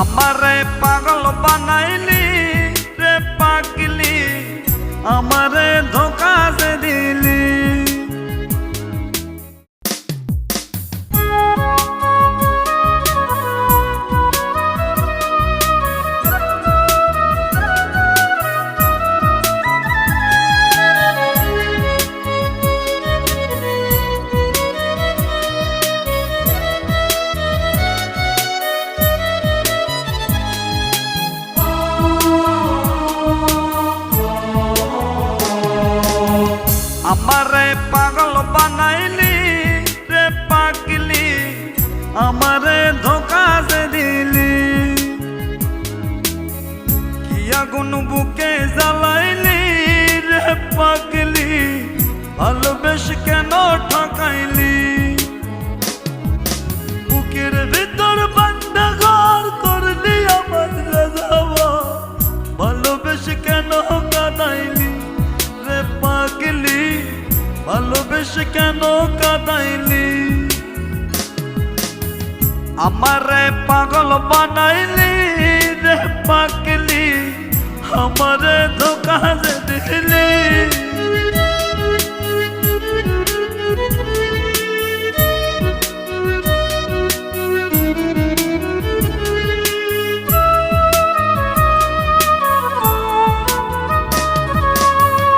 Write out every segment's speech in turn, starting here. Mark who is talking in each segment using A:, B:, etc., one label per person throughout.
A: আমারে পাগল বানাইলি রে পাগলি, আমারে ধোকা দে দিলি। আমারে পাগল বানাইলি রে পাগলি, আমারে ধোকা দে দিলি। কি আগুন বুকে জ্বালাইলি রে পাগলি, ভালোবেসে কেন ঠকাইলি। বুকের ভিতর বান্দা ঘর করলি আমার রাজাবা, ভালোবেসে কেন কাঁদাইলি রে পাগলি, ভালোবেসে কেন কাঁদাইলি। আমারে পাগল বানাইলি রে পাগলি, আমারে ধোকা দে দিলি।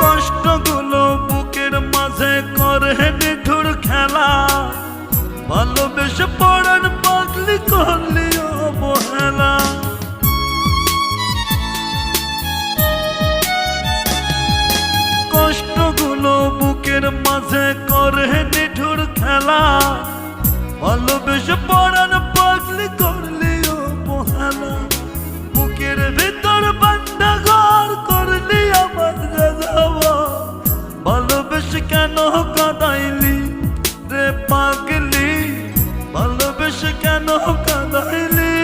A: কষ্টগুলো বুকের মাঝে করে নিঠুর খেলা, ভালোবেসে পড়ার পাগলি করলি অবহেলা। কষ্টগুলো বুকের মাঝে করে নিঠুর খেলা, ভালোবেসে পড়ার পাগলি করলি অবহেলা। বুকের ভিতর বান্দা ঘর করলি আমার রাজাবা, ভালোবেসে কেন কাঁদাইলি রে পাগলি, ভালোবেসে কেন কাঁদাইলি।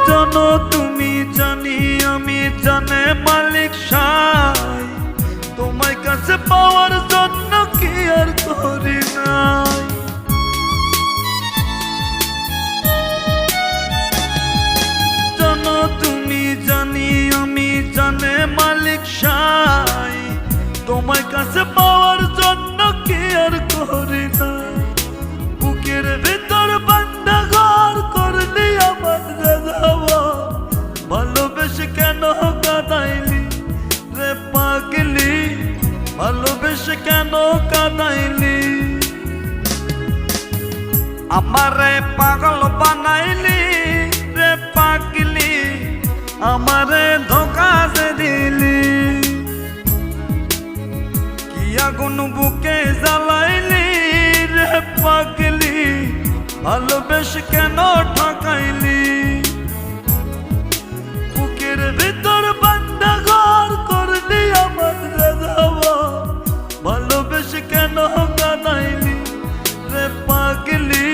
A: জানো তুমি জানি আমি জানে মালিক সাই, তোমার কাছে পাওয়ার জন্য কি আর করি নাই। জানো তুমি জানি আমি জানে মালিক সাই, তোমার কাছে পাওয়ার জন্য কি আর করি নাই। বুকের ভিতর বান্দা ঘর করলি আমার রাজাবা, ভালোবেসে কেন কাঁদাইলি রে পাগলি, ভালোবেসে কেন কাঁদাইলি। আমারে পাগল বানাইলি রে পাগলি, আমারে ধোকা দে দিলি। কি আগুন বুকে জ্বালাইলি রে পাগলি, ভালোবেসে কেন ঠকাইলি। বুকের ভিতর বান্দা ঘর করলি আমার রাজাবা, ভালোবেসে কেন কাঁদাইলি রে পাগলি,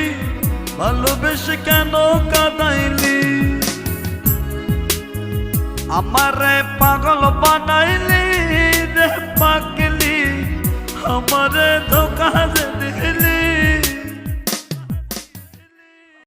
A: ভালোবেসে কেন কাঁদাইলি। আমারে পাগল বানাইলি রে পাগলি, আমারে ধোকা দে দিলি।